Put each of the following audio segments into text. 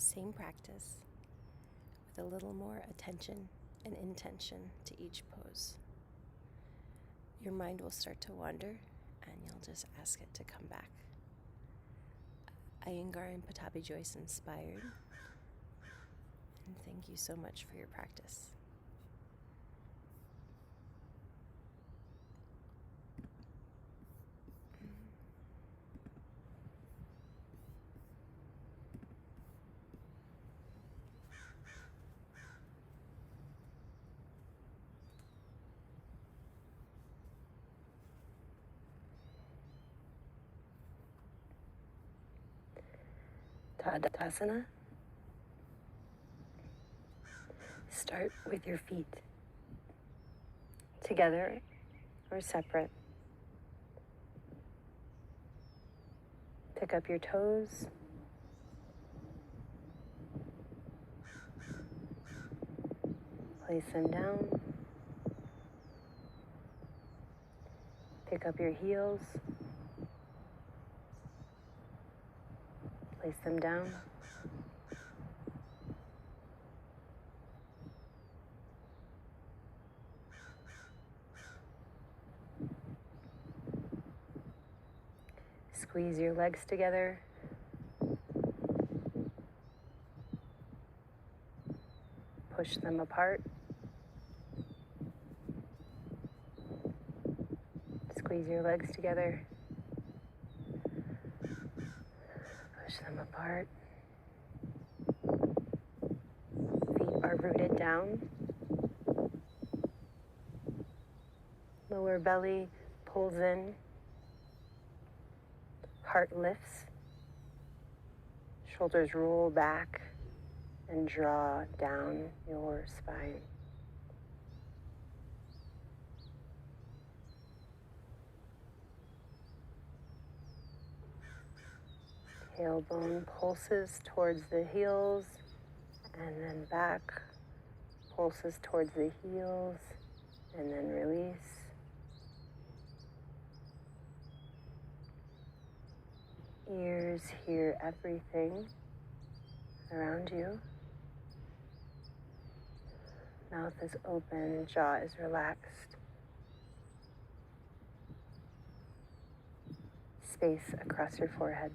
Same practice with a little more attention and intention to each pose. Your mind will start to wander and you'll just ask it to come back. Iyengar and Patabi Joyce inspired, and thank you so much for your practice. Tadasana. Start with your feet together or separate. Pick up your toes. Place them down. Pick up your heels. Place them down. Squeeze your legs together. Push them apart. Squeeze your legs together. Push them apart. Feet are rooted down. Lower belly pulls in. Heart lifts. Shoulders roll back and draw down your spine. Tailbone pulses towards the heels and then back, pulses towards the heels and then release. Ears hear everything around you. Mouth is open, jaw is relaxed. Space across your forehead.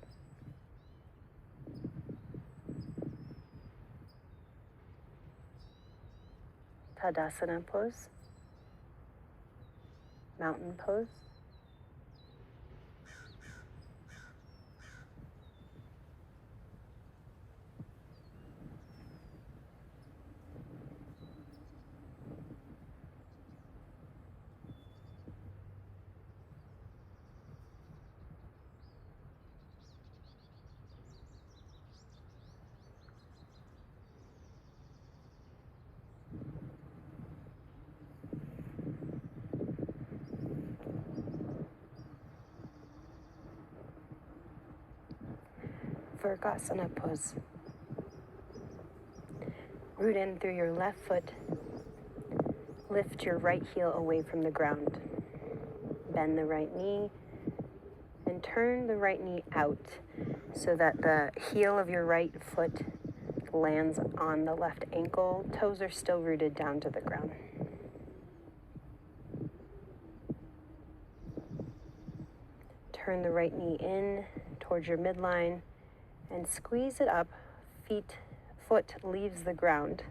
Tadasana pose. Mountain pose. Virgasana pose. Root in through your left foot. Lift your right heel away from the ground. Bend the right knee and turn the right knee out so that the heel of your right foot lands on the left ankle. Toes are still rooted down to the ground. Turn the right knee in towards your midline and squeeze it up. Foot leaves the ground.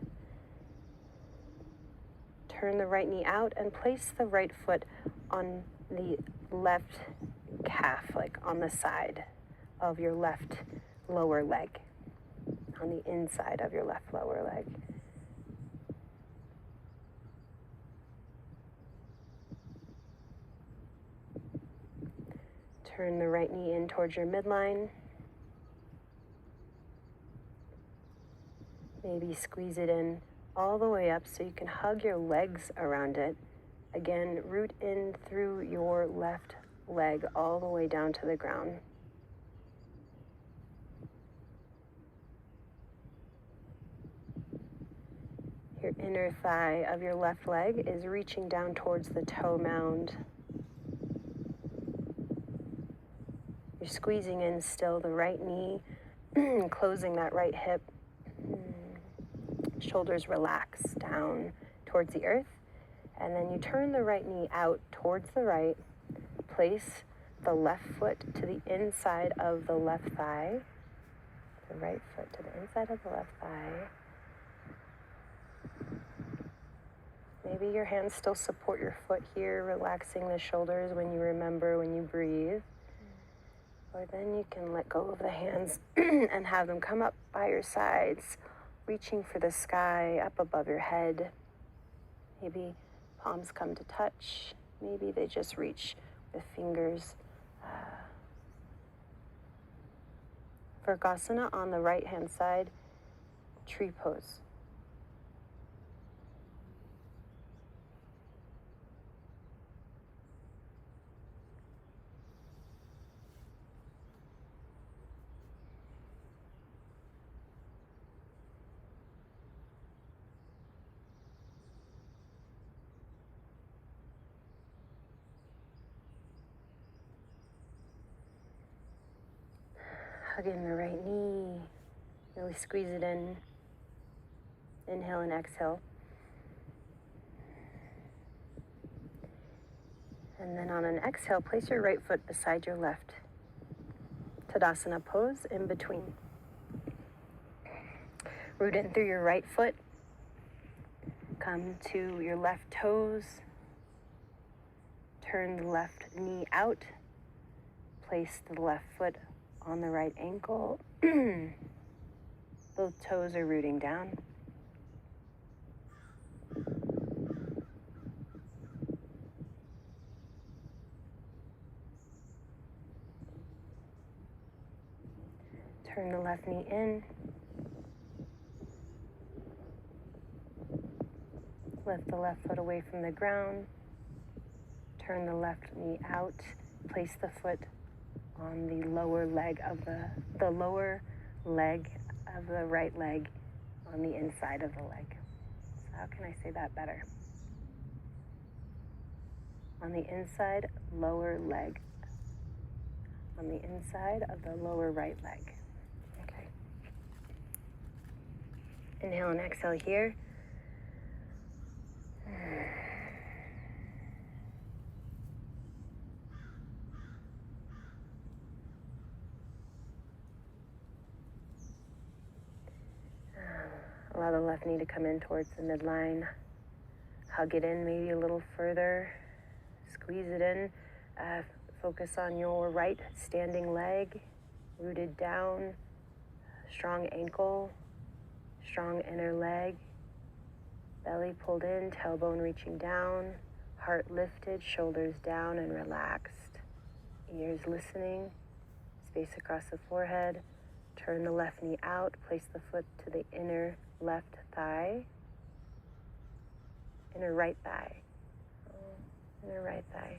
Turn the right knee out and place the right foot on the left calf, like on the side of your left lower leg, on the inside of your left lower leg. Turn the right knee in towards your midline. Maybe squeeze it in all the way up so you can hug your legs around it. Again, root in through your left leg all the way down to the ground. Your inner thigh of your left leg is reaching down towards the toe mound. You're squeezing in still the right knee, closing that right hip. Shoulders relax down towards the earth. And then you turn the right knee out towards the right. Place the left foot to the inside of the left thigh. The right foot to the inside of the left thigh. Maybe your hands still support your foot here, relaxing the shoulders when you remember, when you breathe. Or then you can let go of the hands and have them come up by your sides, reaching for the sky up above your head. Maybe palms come to touch. Maybe they just reach with fingers. Virgasana on the right hand side, tree pose. Hug in the right knee, really squeeze it in. Inhale and exhale. And then on an exhale, place your right foot beside your left. Tadasana pose in between. Root in through your right foot. Come to your left toes. Turn the left knee out. Place the left foot on the right ankle. Both toes are rooting down. Turn the left knee in. Lift the left foot away from the ground. Turn the left knee out. Place the foot on the lower leg of the lower leg of the right leg on the inside of the leg. So how can I say that better? On the inside, lower leg. On the inside of the lower right leg. Okay. Inhale and exhale here. Allow the left knee to come in towards the midline. Hug it in maybe a little further. Squeeze it in. Focus on your right standing leg, rooted down. Strong ankle, strong inner leg. Belly pulled in, tailbone reaching down. Heart lifted, shoulders down and relaxed. Ears listening. Space across the forehead. Turn the left knee out. Place the foot to the inner left thigh. Inner right thigh. Inner right thigh.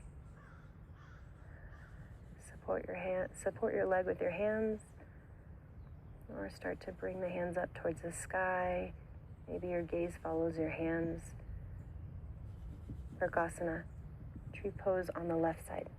Support your leg with your hands. Or start to bring the hands up towards the sky. Maybe your gaze follows your hands. Virgasana, tree pose on the left side.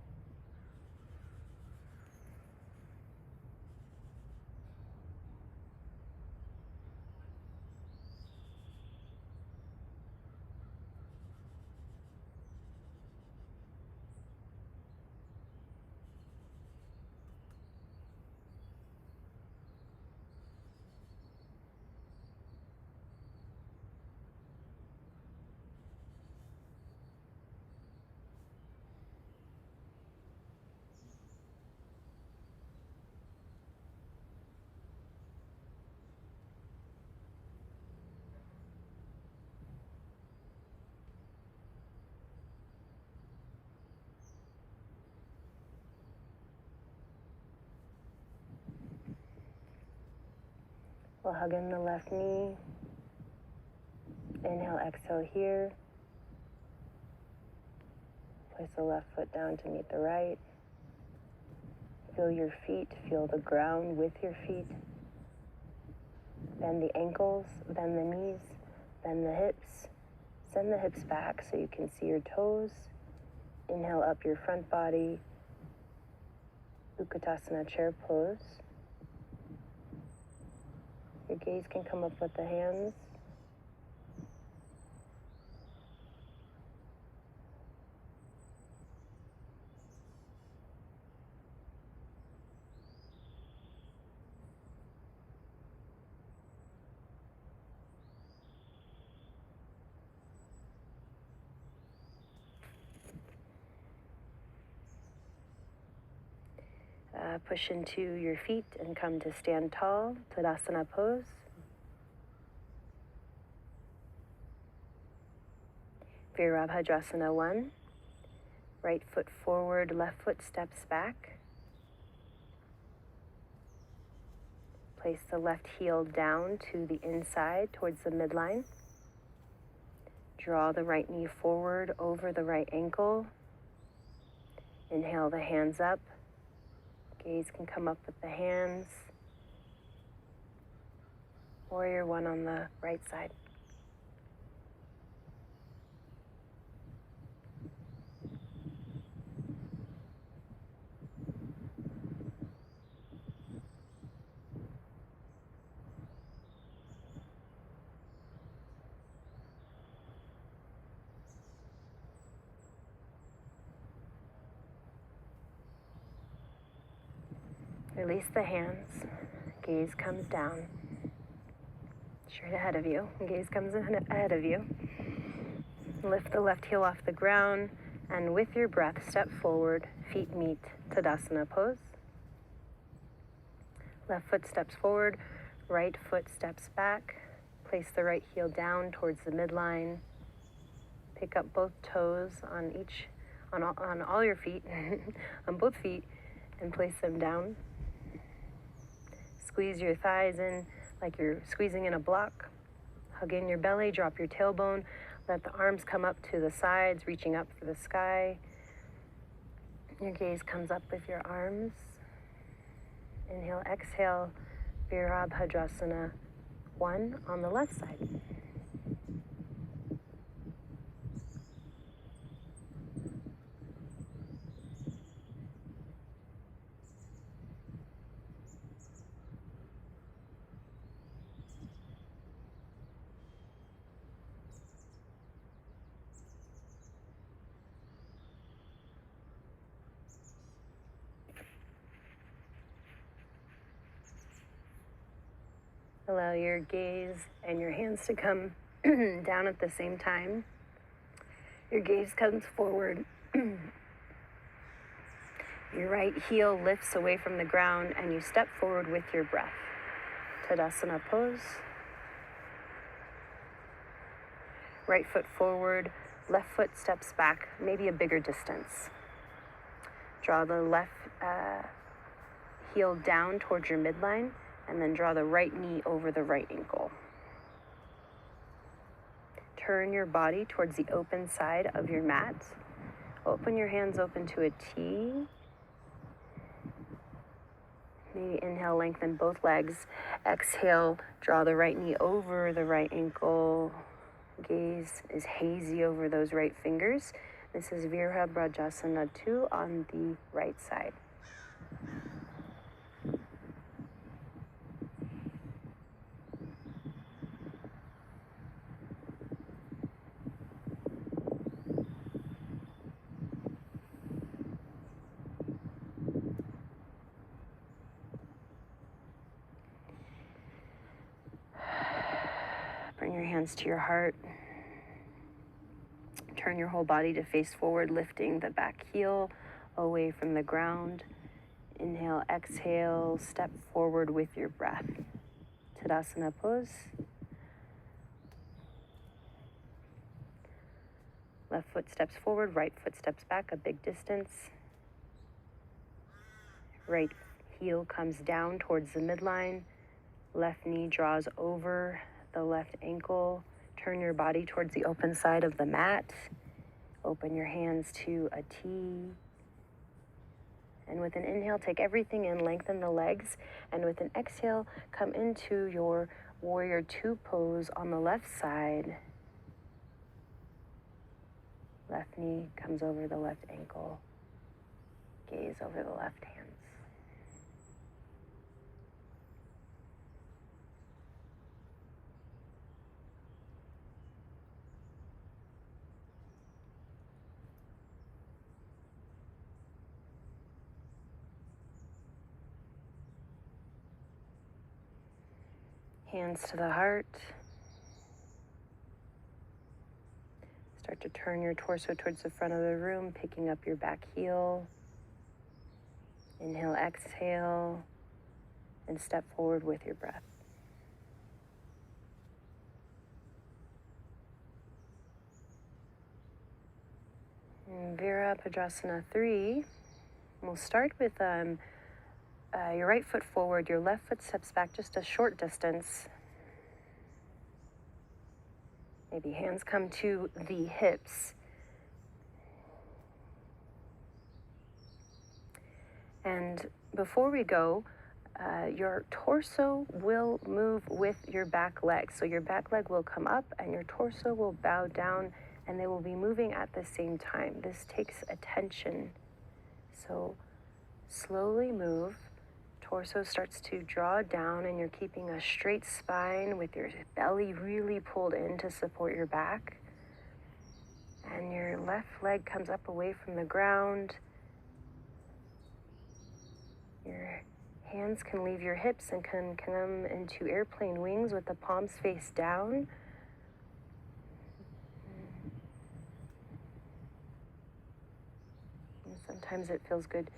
We'll hug in the left knee. Inhale, exhale here. Place the left foot down to meet the right. Feel your feet, feel the ground with your feet. Bend the ankles, bend the knees, bend the hips. Send the hips back so you can see your toes. Inhale up your front body. Utkatasana chair pose. Your gaze can come up with the hands. Push into your feet and come to stand tall, Tadasana pose. Virabhadrasana 1. Right foot forward, left foot steps back. Place the left heel down to the inside towards the midline. Draw the right knee forward over the right ankle. Inhale the hands up. Gaze can come up with the hands. Warrior 1 on the right side. Release the hands. Gaze comes down. Straight ahead of you. Gaze comes ahead of you. Lift the left heel off the ground, and with your breath, step forward. Feet meet, Tadasana pose. Left foot steps forward, right foot steps back. Place the right heel down towards the midline. Pick up both toes on all your feet, on both feet, and place them down. Squeeze your thighs in like you're squeezing in a block. Hug in your belly, drop your tailbone. Let the arms come up to the sides, reaching up for the sky. Your gaze comes up with your arms. Inhale, exhale, Virabhadrasana 1 on the left side. Allow your gaze and your hands to come down at the same time. Your gaze comes forward. Your right heel lifts away from the ground and you step forward with your breath. Tadasana pose. Right foot forward, left foot steps back, maybe a bigger distance. Draw the left heel down towards your midline, and then draw the right knee over the right ankle. Turn your body towards the open side of your mat. Open your hands open to a T. Maybe inhale, lengthen both legs. Exhale, draw the right knee over the right ankle. Gaze is hazy over those right fingers. This is Virabhadrasana 2 on the right side. Bring your hands to your heart. Turn your whole body to face forward, lifting the back heel away from the ground. Inhale, exhale, step forward with your breath. Tadasana pose. Left foot steps forward, right foot steps back, a big distance. Right heel comes down towards the midline. Left knee draws over the left ankle. Turn your body towards the open side of the mat. Open your hands to a T. And with an inhale, take everything in, lengthen the legs. And with an exhale, come into your Warrior 2 pose on the left side. Left knee comes over the left ankle. Gaze over the left hands. Hands to the heart. Start to turn your torso towards the front of the room, picking up your back heel. Inhale, exhale, and step forward with your breath. In Virabhadrasana 3, we'll start with your right foot forward, your left foot steps back just a short distance. Maybe hands come to the hips. And before we go, your torso will move with your back leg. So your back leg will come up and your torso will bow down, and they will be moving at the same time. This takes attention. So slowly move. Torso starts to draw down and you're keeping a straight spine with your belly really pulled in to support your back. And your left leg comes up away from the ground. Your hands can leave your hips and can come into airplane wings with the palms face down. And sometimes it feels good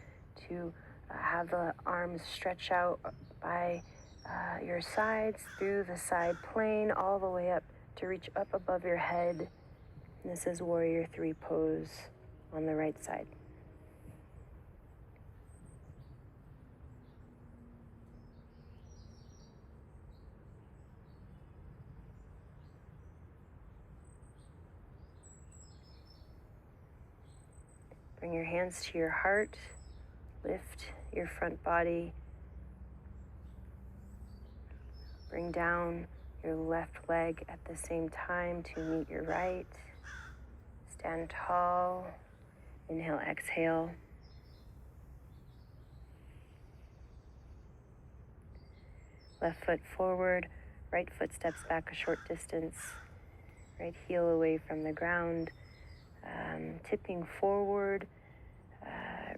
to have the arms stretch out by your sides through the side plane all the way up to reach up above your head. And this is Warrior 3 pose on the right side. Bring your hands to your heart. Lift your front body. Bring down your left leg at the same time to meet your right. Stand tall. Inhale, exhale. Left foot forward. Right foot steps back a short distance. Right heel away from the ground. Tipping forward.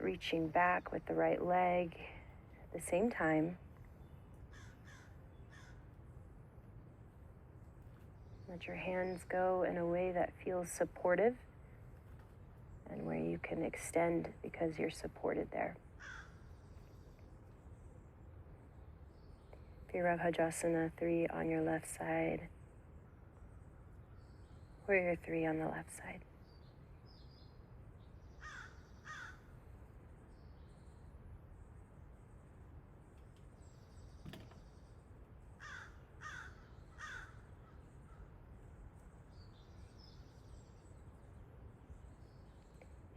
Reaching back with the right leg at the same time. Let your hands go in a way that feels supportive and where you can extend because you're supported there. Virabhadrasana 3 on your left side. Warrior 3 on the left side.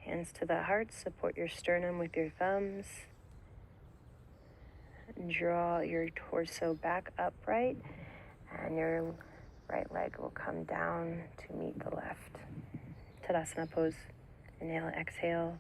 Hands to the heart, support your sternum with your thumbs. Draw your torso back upright, and your right leg will come down to meet the left. Tadasana pose. Inhale, exhale.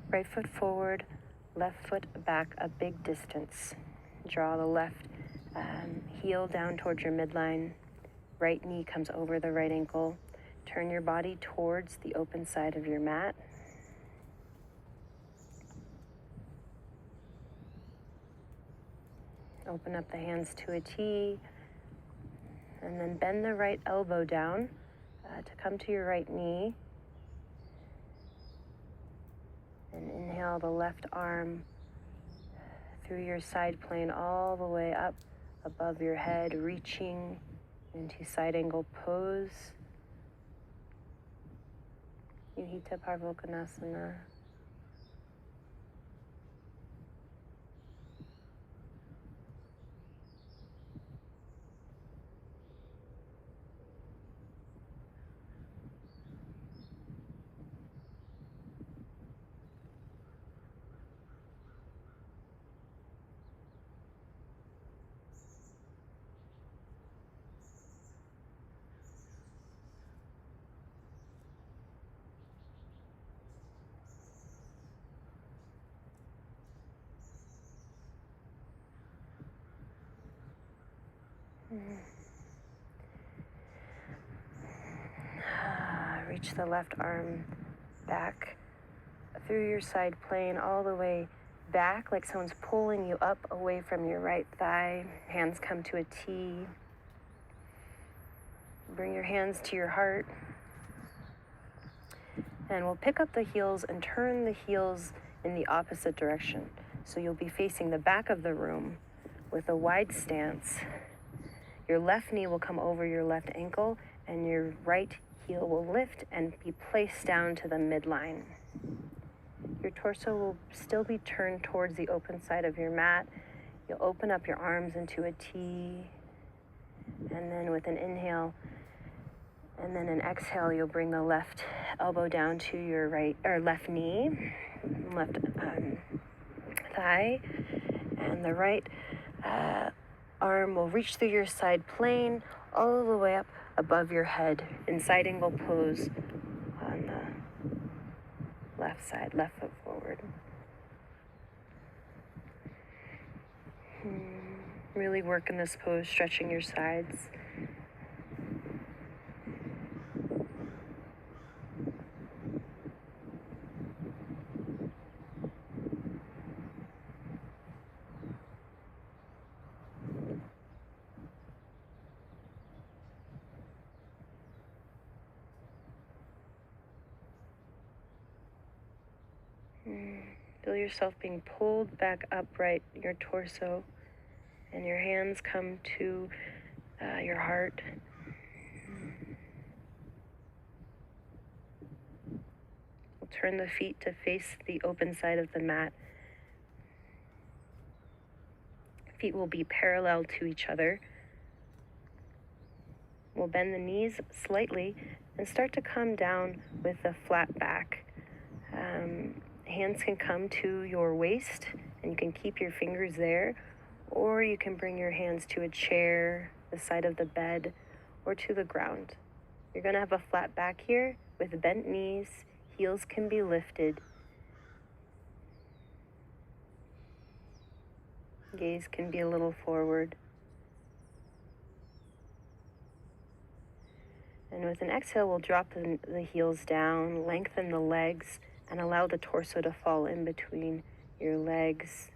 Right foot forward, left foot back a big distance. Draw the left heel down towards your midline. Right knee comes over the right ankle. Turn your body towards the open side of your mat. Open up the hands to a T. And then bend the right elbow down to come to your right knee. And inhale the left arm through your side plane all the way up above your head, reaching into side angle pose. Yuhita Parvokonasana. Reach the left arm back through your side plane all the way back, like someone's pulling you up away from your right thigh. Hands come to a T. Bring your hands to your heart. And we'll pick up the heels and turn the heels in the opposite direction. So you'll be facing the back of the room with a wide stance. Your left knee will come over your left ankle, and your right heel will lift and be placed down to the midline. Your torso will still be turned towards the open side of your mat. You'll open up your arms into a T, and then with an inhale and then an exhale, you'll bring the left elbow down to your right or left knee, left thigh, and the right arm will reach through your side plane all the way up above your head in side angle pose on the left side, left foot forward. Really work in this pose, stretching your sides. Feel yourself being pulled back upright, your torso, and your hands come to your heart. We'll turn the feet to face the open side of the mat. Feet will be parallel to each other. We'll bend the knees slightly and start to come down with a flat back. Hands can come to your waist, and you can keep your fingers there, or you can bring your hands to a chair, the side of the bed, or to the ground. You're going to have a flat back here with bent knees. Heels can be lifted. Gaze can be a little forward. And with an exhale, we'll drop the heels down, lengthen the legs, and allow the torso to fall in between your legs.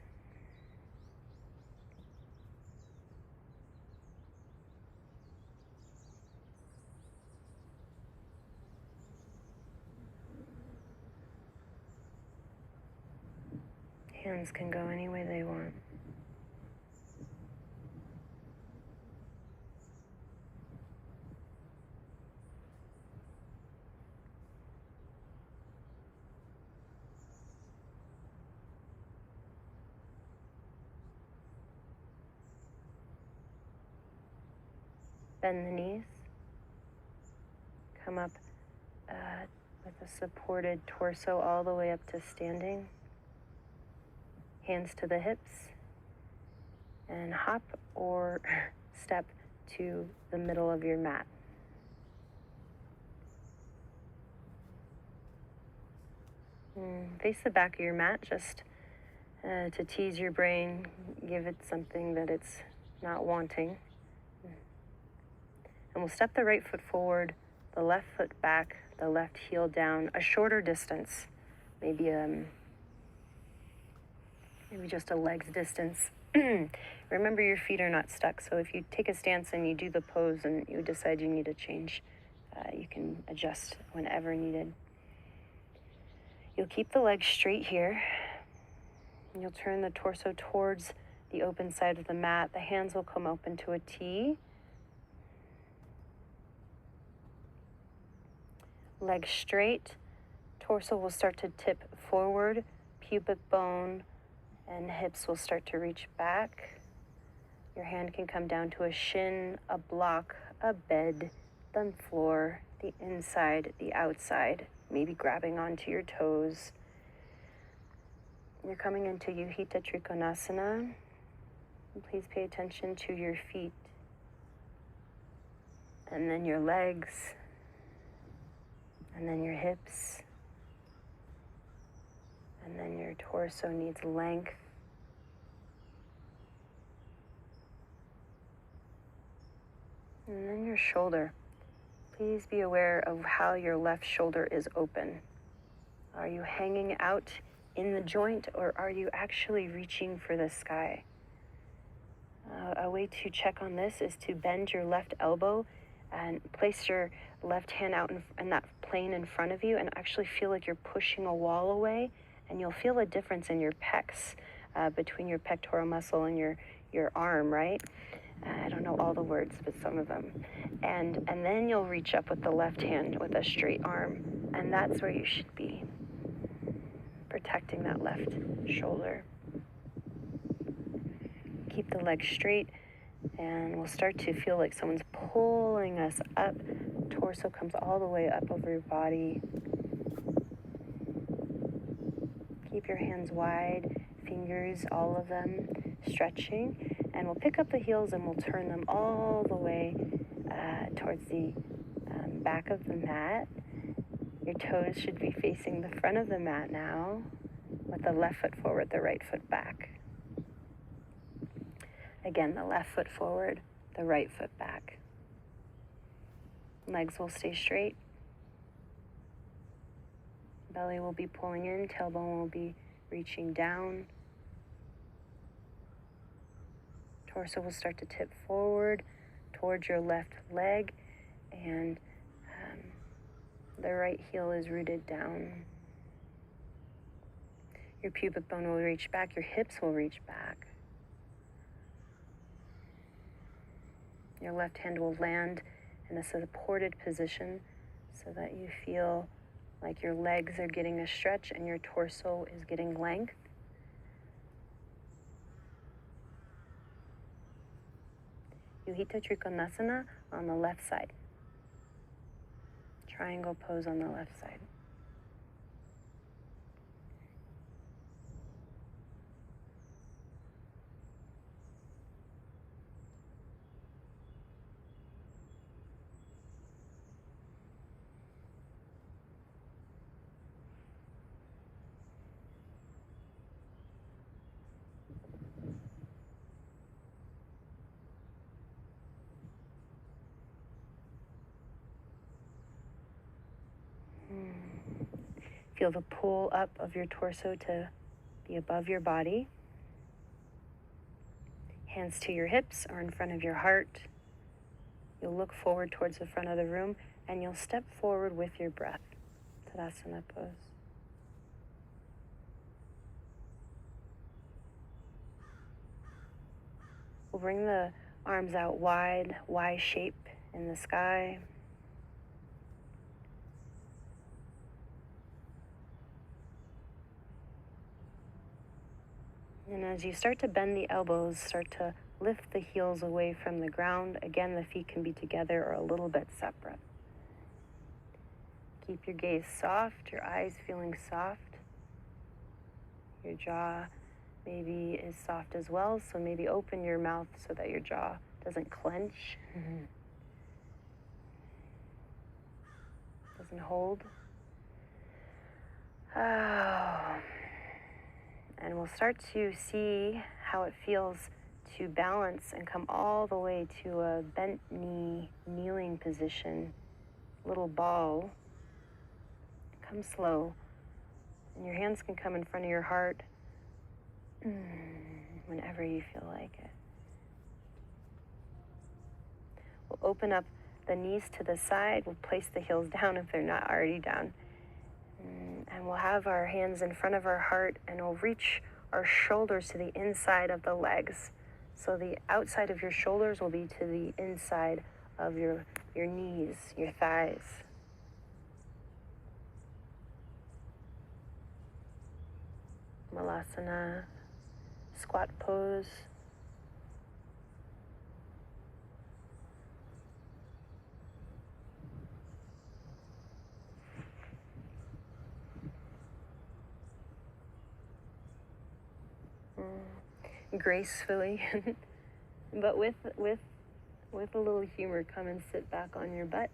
Hands can go any way they want. Bend the knees. Come up with a supported torso all the way up to standing. Hands to the hips. And hop or step to the middle of your mat. Face the back of your mat just to tease your brain, give it something that it's not wanting. And we'll step the right foot forward, the left foot back, the left heel down, a shorter distance, maybe just a leg's distance. Remember, your feet are not stuck, so if you take a stance and you do the pose and you decide you need to change, you can adjust whenever needed. You'll keep the legs straight here. You'll turn the torso towards the open side of the mat. The hands will come up into a T. Legs straight. Torso will start to tip forward. Pubic bone and hips will start to reach back. Your hand can come down to a shin, a block, a bed, the floor, the inside, the outside, maybe grabbing onto your toes. You're coming into Yuhita Trikonasana. Please pay attention to your feet and then your legs and then your hips. And then your torso needs length. And then your shoulder. Please be aware of how your left shoulder is open. Are you hanging out in the joint, or are you actually reaching for the sky? A way to check on this is to bend your left elbow and place your left hand out in that plane in front of you, and actually feel like you're pushing a wall away, and you'll feel a difference in your pecs between your pectoral muscle and your arm, right? I don't know all the words, but some of them. And then you'll reach up with the left hand with a straight arm, and that's where you should be, protecting that left shoulder. Keep the legs straight, and we'll start to feel like someone's pulling us up. Torso comes all the way up over your body. Keep your hands wide, fingers, all of them, stretching. And we'll pick up the heels and we'll turn them all the way towards the back of the mat. Your toes should be facing the front of the mat now, with the left foot forward, the right foot back. Again, the left foot forward, the right foot back. Legs will stay straight. Belly will be pulling in, tailbone will be reaching down. Torso will start to tip forward towards your left leg, and the right heel is rooted down. Your pubic bone will reach back, your hips will reach back. Your left hand will land in a supported position so that you feel like your legs are getting a stretch and your torso is getting length. Yuhita Trikonasana on the left side. Triangle pose on the left side. Feel the pull up of your torso to be above your body. Hands to your hips or in front of your heart. You'll look forward towards the front of the room, and you'll step forward with your breath. Tadasana pose. We'll bring the arms out wide, Y shape in the sky. And as you start to bend the elbows, start to lift the heels away from the ground. Again, the feet can be together or a little bit separate. Keep your gaze soft, your eyes feeling soft. Your jaw maybe is soft as well, so maybe open your mouth so that your jaw doesn't clench. Doesn't hold. And we'll start to see how it feels to balance and come all the way to a bent knee, kneeling position, little ball. Come slow. And your hands can come in front of your heart whenever you feel like it. We'll open up the knees to the side. We'll place the heels down if they're not already down. And we'll have our hands in front of our heart, and we'll reach our shoulders to the inside of the legs. So the outside of your shoulders will be to the inside of your knees, your thighs. Malasana, squat pose. Gracefully, but with a little humor, come and sit back on your butt.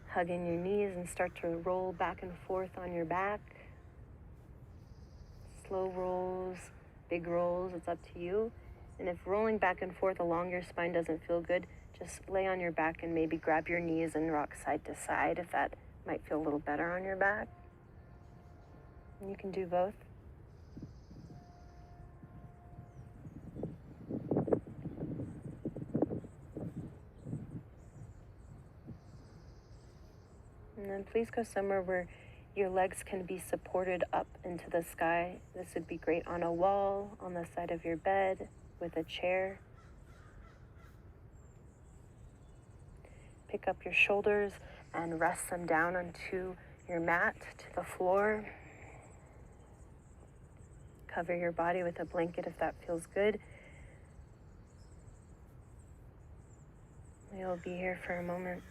Hug in your knees and start to roll back and forth on your back. Slow rolls, big rolls, it's up to you. And if rolling back and forth along your spine doesn't feel good, just lay on your back and maybe grab your knees and rock side to side if that might feel a little better on your back. And you can do both. And then please go somewhere where your legs can be supported up into the sky. This would be great on a wall, on the side of your bed, with a chair. Pick up your shoulders and rest them down onto your mat to the floor. Cover your body with a blanket if that feels good. We'll be here for a moment.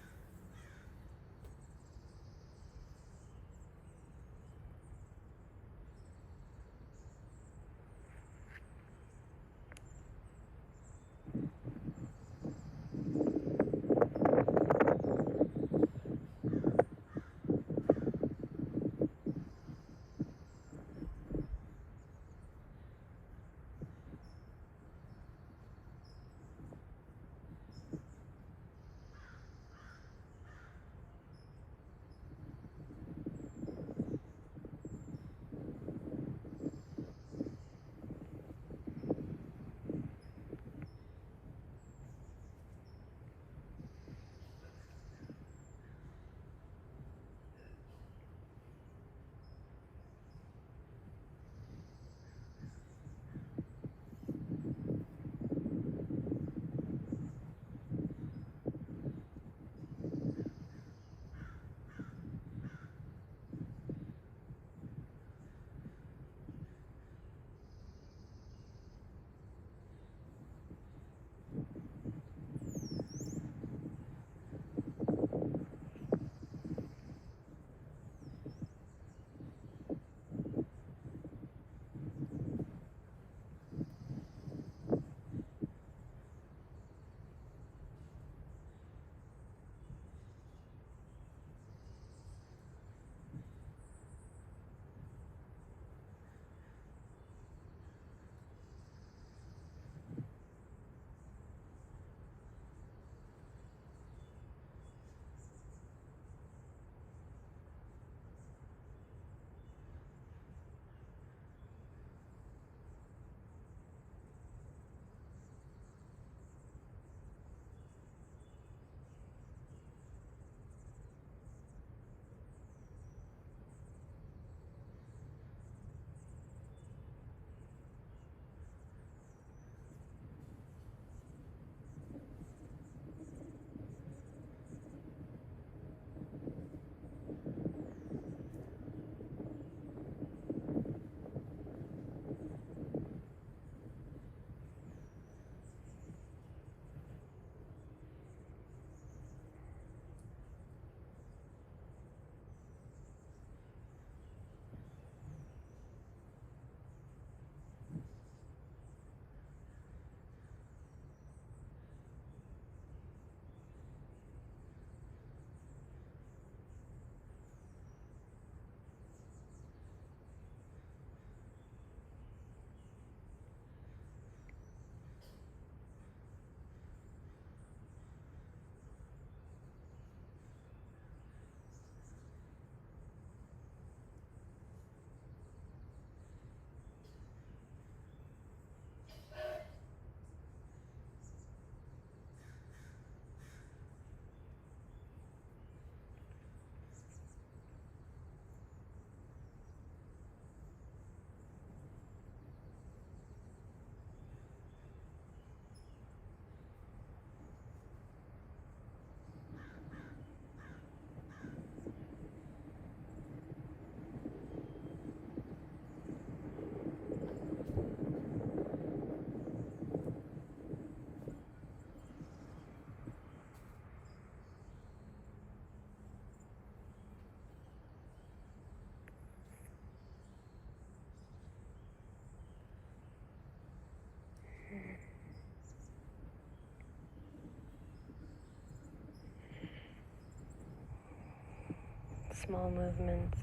Small movements.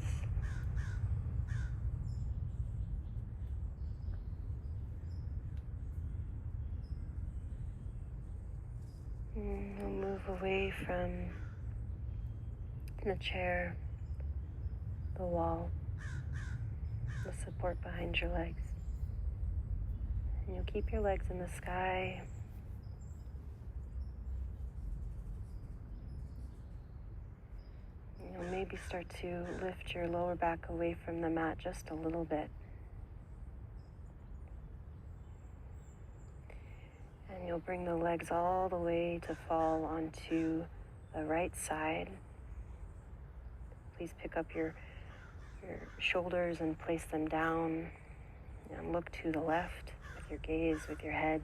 We'll move away from the chair, the wall, the support behind your legs. And you'll keep your legs in the sky. You'll maybe start to lift your lower back away from the mat just a little bit. And you'll bring the legs all the way to fall onto the right side. Please pick up your shoulders and place them down. And look to the left with your gaze, with your head.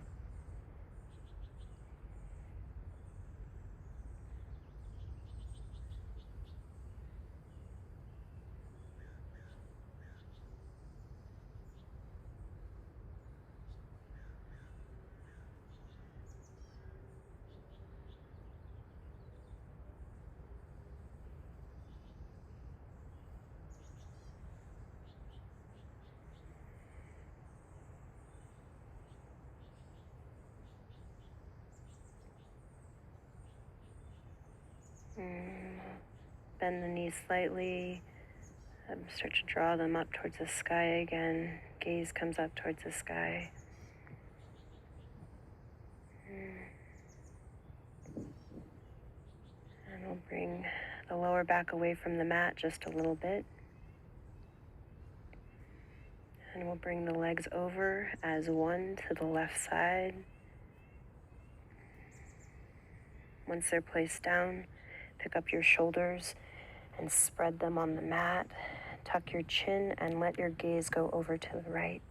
Bend the knees slightly. Start to draw them up towards the sky again. Gaze comes up towards the sky. And we'll bring the lower back away from the mat just a little bit. And we'll bring the legs over as one to the left side. Once they're placed down, pick up your shoulders and spread them on the mat. Tuck your chin and let your gaze go over to the right.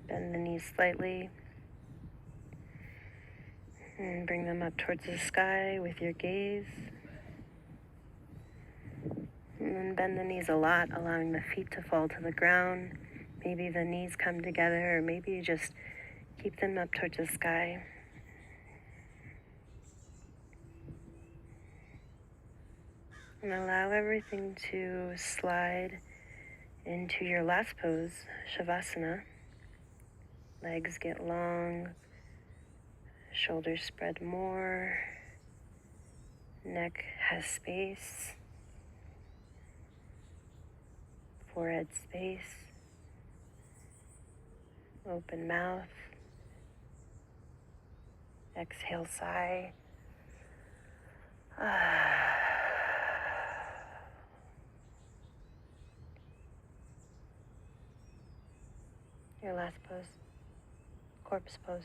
Bend the knees slightly and bring them up towards the sky with your gaze. And then bend the knees a lot, allowing the feet to fall to the ground. Maybe the knees come together, or maybe you just keep them up towards the sky. And allow everything to slide into your last pose, Shavasana. Legs get long, shoulders spread more, neck has space, forehead space, open mouth, exhale, sigh. Your last pose, corpse pose.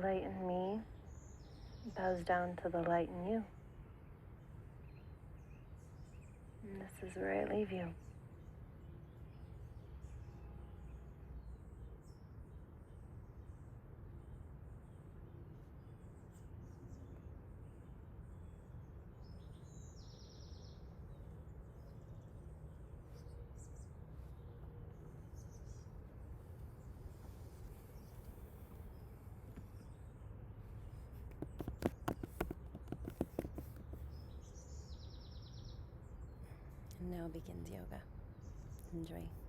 light in me bows down to the light in you. And this is where I leave you. And now begins yoga. Enjoy.